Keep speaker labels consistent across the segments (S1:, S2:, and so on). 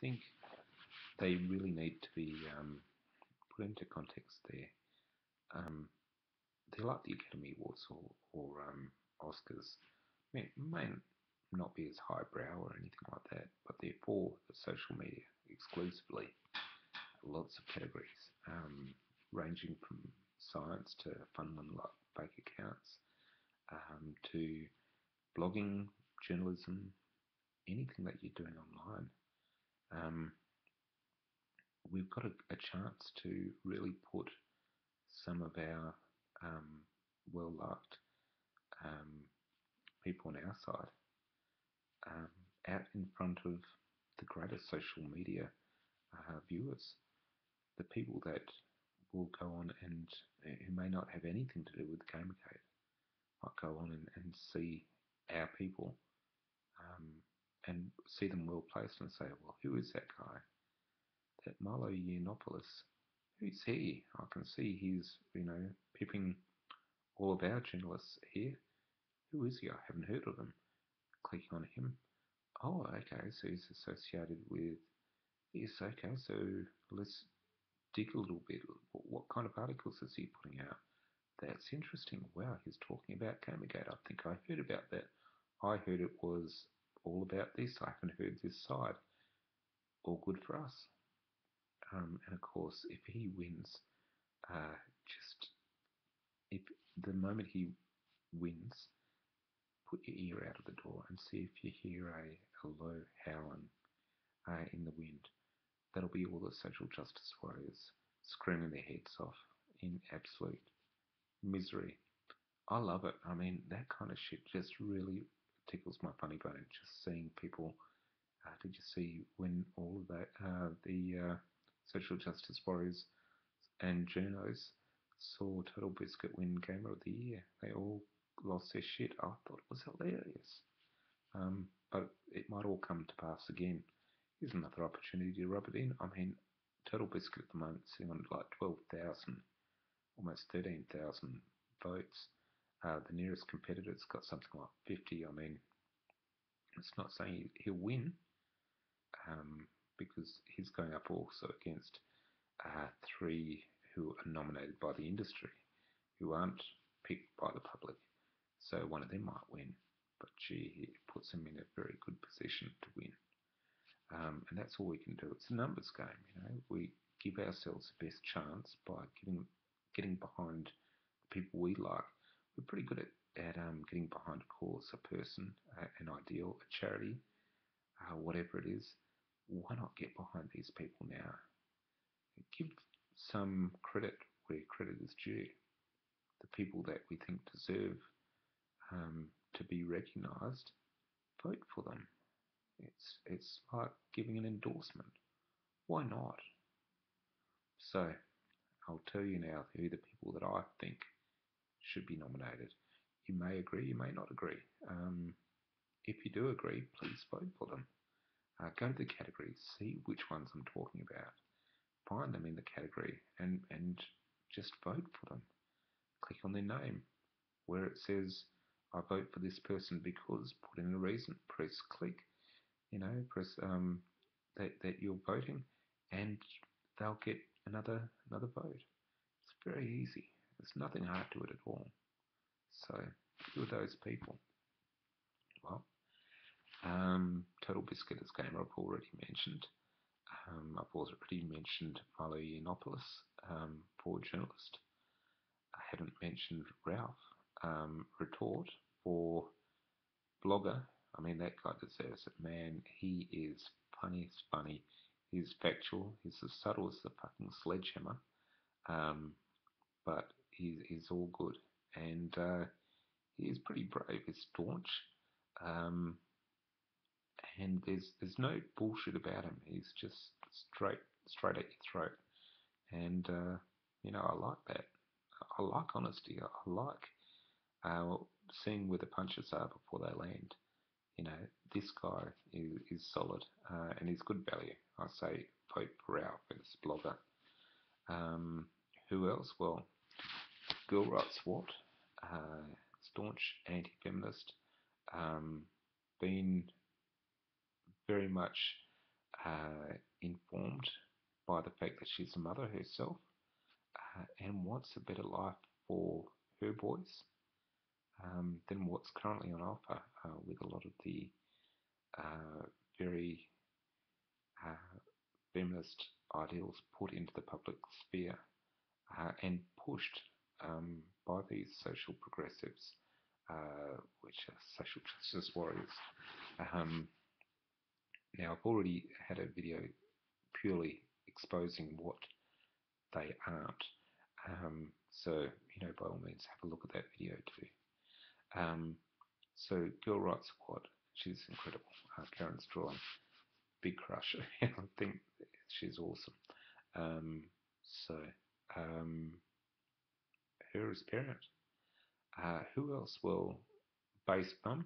S1: think they really need to be put into context there. Um, they're like the Academy Awards or Oscars. I mean, may not be as highbrow or anything like that, but they're for the social media exclusively. Lots of categories, ranging from science to fun ones like fake accounts, to blogging, journalism, anything that you're doing online. Um, we've got a chance to really put some of our well-liked um, people on our side um, out in front of the greater social media viewers, the people that will go on and who may not have anything to do with Gamergate might go on and see our people um, and see them well placed and say, well, who is that guy? That Milo Yiannopoulos, who's he? I can see he's, pipping all of our journalists here. Who is he? I haven't heard of him. Click on him. Oh, okay, so he's associated with this. Okay, so let's dig a little bit. What kind of articles is he putting out? That's interesting. Wow, he's talking about Gamergate. I think I heard about that. I heard it was all about this. I haven't heard this side. All good for us. And of course, if he wins, just if the moment he wins, put your ear out of the door and see if you hear a low howling in the wind. That'll be all the social justice warriors screaming their heads off in absolute misery. I love it. I mean, that kind of shit just really tickles my funny bone. Just seeing people. Did you see when all of that the social justice warriors and journos saw Total Biscuit win Gamer of the Year? They all lost their shit. I thought it was hilarious. But it might all come to pass again. Here's another opportunity to rub it in. I mean, Total Biscuit at the moment is sitting on like 12,000, almost 13,000 votes. The nearest competitor's got something like 50. I mean, it's not saying he'll win, because he's going up also against three who are nominated by the industry, who aren't picked by the public. So one of them might win, but gee, it puts him in a very good position to win. And that's all we can do. It's a numbers game, We give ourselves the best chance by getting behind the people we like. We're pretty good at getting behind a cause, a person, an ideal, a charity, whatever it is. Why not get behind these people now? Give some credit where credit is due. The people that we think deserve to be recognised, vote for them. It's like giving an endorsement. Why not? So I'll tell you now who the people that I think should be nominated. You may agree, you may not agree. If you do agree, please vote for them. Go to the categories, see which ones I'm talking about. Find them in the category and just vote for them. Click on their name. Where it says, I vote for this person because, put in a reason. Press click, press that you're voting, and they'll get another vote. It's very easy. There's nothing hard to it at all. So, who are those people? Well, Total Biscuit as gamer I've already mentioned. I've already mentioned Milo Yiannopoulos for journalist. I haven't mentioned Ralph Retort for blogger. I mean, that guy deserves it, man. He is funny. He's factual. He's as subtle as the fucking sledgehammer. But he's all good. And he's pretty brave. He's staunch. And there's no bullshit about him. He's just straight at your throat. And, I like that. I like honesty. I like seeing where the punches are before they land. This guy is solid and he's good value. I say vote for Ralph as blogger. Who else? Well, Girl Writes What? Staunch anti-feminist. Been very much informed by the fact that she's a mother herself, and wants a better life for her boys than what's currently on offer with a lot of the uh, very feminist ideals put into the public sphere and pushed by these social progressives, which are social justice warriors. Um, Now, I've already had a video purely exposing what they aren't. So, by all means, have a look at that video too. So, Girl Rights Squad, she's incredible. Karen Strawn, big crush. I think she's awesome. So, um, her as parent. Who else? Well, Base Bum,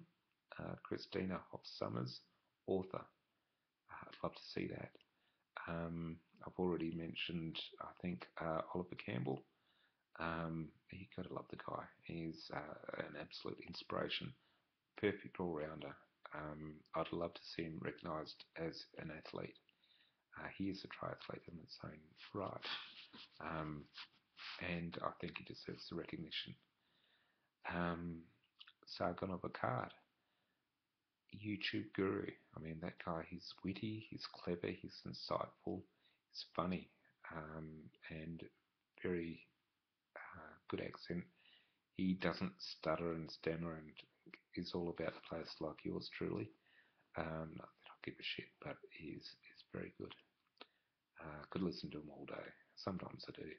S1: Christina Hoff Summers, author. I'd love to see that. I've already mentioned, I think, Oliver Campbell. You gotta love the guy. He's an absolute inspiration, perfect all-rounder. I'd love to see him recognised as an athlete. He is a triathlete in its own right, and I think he deserves the recognition. Sargon of Akkad, YouTube guru. I mean, that guy, he's witty, he's clever, he's insightful, he's funny, and very good accent. He doesn't stutter and stammer and is all about the place like yours truly. Not that I give a shit, but he's very good. Could listen to him all day. Sometimes I do,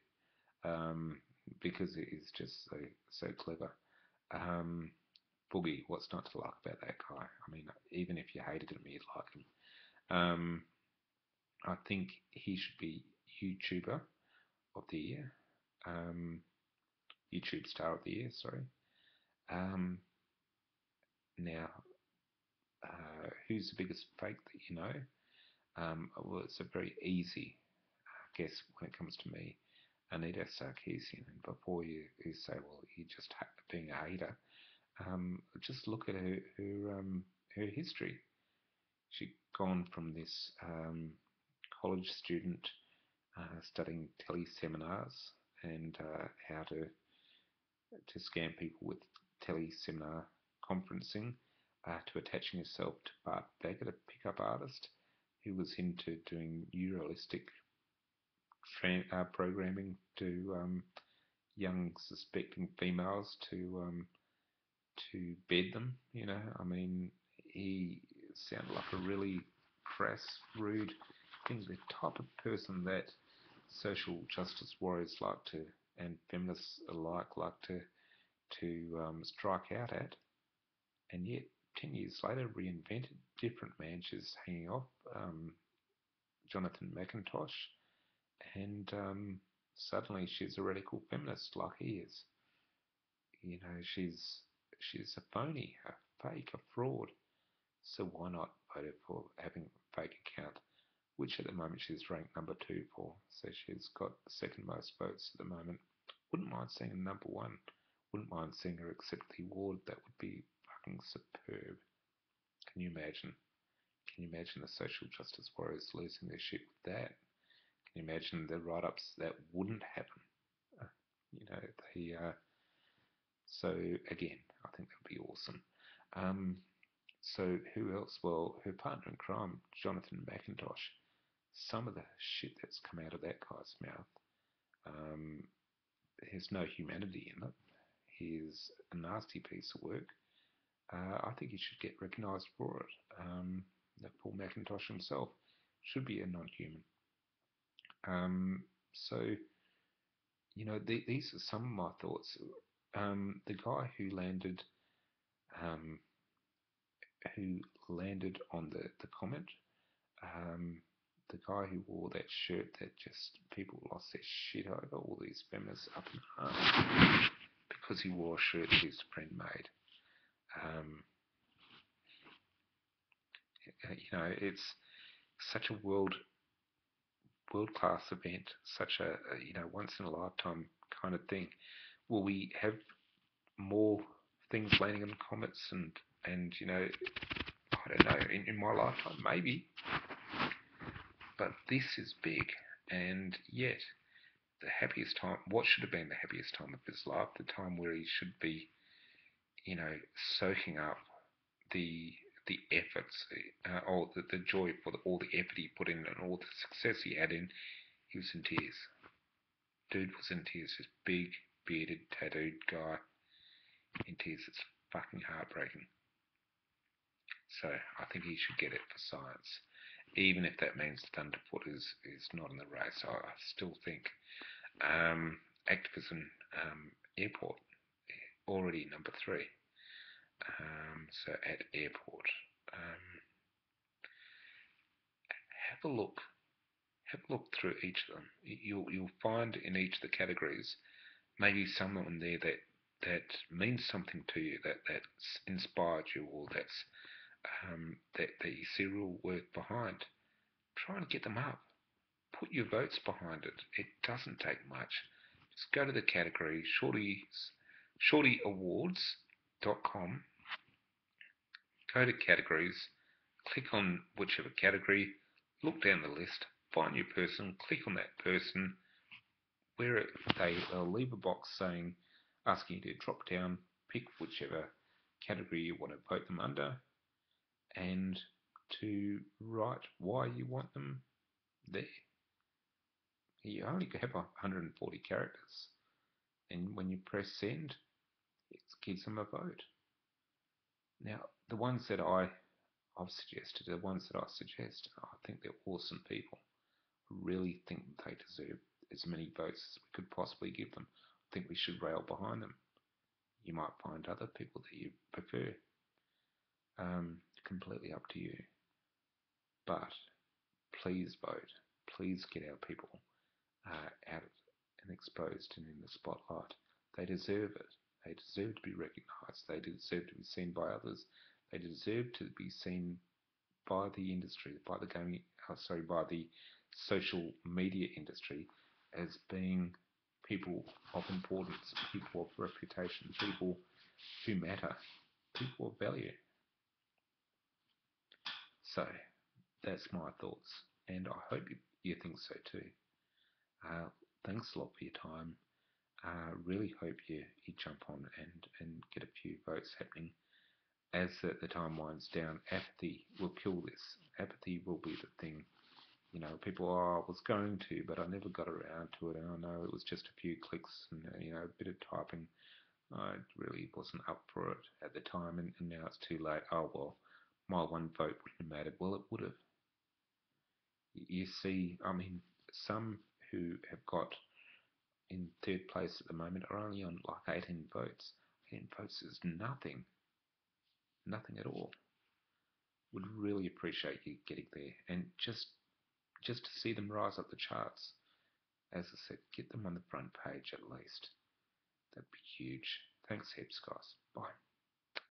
S1: because he's just so clever. Boogie, what's not to like about that guy? I mean, even if you hated him, you'd like him. I think he should be YouTuber of the year. YouTube Star of the Year, sorry. Now, who's the biggest fake that you know? Well, it's a very easy guess when it comes to me, Anita Sarkeesian. And before you say, well, you're just being a hater, just look at her history. She'd gone from this college student studying teleseminars and how to scam people with teleseminar conferencing to attaching herself to Bart Baggett, a pickup artist who was into doing neuralistic programming to young suspecting females to bed them. I mean, he sounded like a really crass, rude thing, the type of person that social justice warriors like to, and feminists alike like to strike out at, and yet 10 years later reinvented, different man. She's hanging off Jonathan McIntosh, and suddenly she's a radical feminist like he is. She's a phony, a fake, a fraud. So why not vote her for having a fake account, which at the moment she's ranked number 2 for. So she's got the second most votes at the moment. Wouldn't mind seeing a number 1. Wouldn't mind seeing her accept the award. That would be fucking superb. Can you imagine? Can you imagine the social justice warriors losing their shit with that? Can you imagine the write-ups that wouldn't happen? They. So again, I think that would be awesome. So who else? Well, her partner in crime, Jonathan McIntosh. Some of the shit that's come out of that guy's mouth, there's no humanity in it. He's a nasty piece of work. I think he should get recognised for it. Paul McIntosh himself should be a non-human. So, these are some of my thoughts. The guy who landed on the comment, the guy who wore that shirt that just people lost their shit over, all these feminists up in arms, because he wore a shirt that his friend made. It's such a world-class event, such a once-in-a-lifetime kind of thing. Will we have more things landing in the comments and I don't know, in my lifetime, maybe. this is big, and yet the happiest time, what should have been the happiest time of his life, the time where he should be, soaking up the efforts, or the joy for all the effort he put in and all the success he had in, he was in tears. Dude was in tears. This big, bearded, tattooed guy in tears. It's fucking heartbreaking. So I think he should get it for science. Even if that means Thunderfoot is not in the race, I still think activism airport already number 3. So at airport, have a look. Have a look through each of them. You'll find in each of the categories maybe someone there that means something to you, that's inspired you, or that you see real worth behind. Try and get them up. Put your votes behind it. It doesn't take much. Just go to the category, shortyawards.com. Go to categories, click on whichever category, look down the list, find your person, click on that person, where they'll leave a box asking you to drop down, pick whichever category you want to vote them under, and to write why you want them there. You only have 140 characters, and when you press send, it gives them a vote. Now, the ones that I suggest, I think they're awesome people. I really think they deserve as many votes as we could possibly give them. I think we should rail behind them. You might find other people that you prefer. Completely up to you. But please vote. Please get our people out and exposed and in the spotlight. They deserve it. They deserve to be recognised. They deserve to be seen by others. They deserve to be seen by the industry, by the social media industry, as being people of importance, people of reputation, people who matter, people of value. So that's my thoughts, and I hope you think so too. Thanks a lot for your time. Really hope you jump on and get a few votes happening. As the time winds down, apathy will kill this. Apathy will be the thing. People, I was going to, but I never got around to it. And I know it was just a few clicks and, a bit of typing. I really wasn't up for it at the time, and now it's too late. Oh, well, my one vote wouldn't have mattered. Well, it would have. You see, some who have got in third place at the moment are only on like 18 votes. 18 votes is nothing. Nothing at all. Would really appreciate you getting there, and just to see them rise up the charts. As I said, get them on the front page at least. That'd be huge. Thanks heaps, guys. Bye.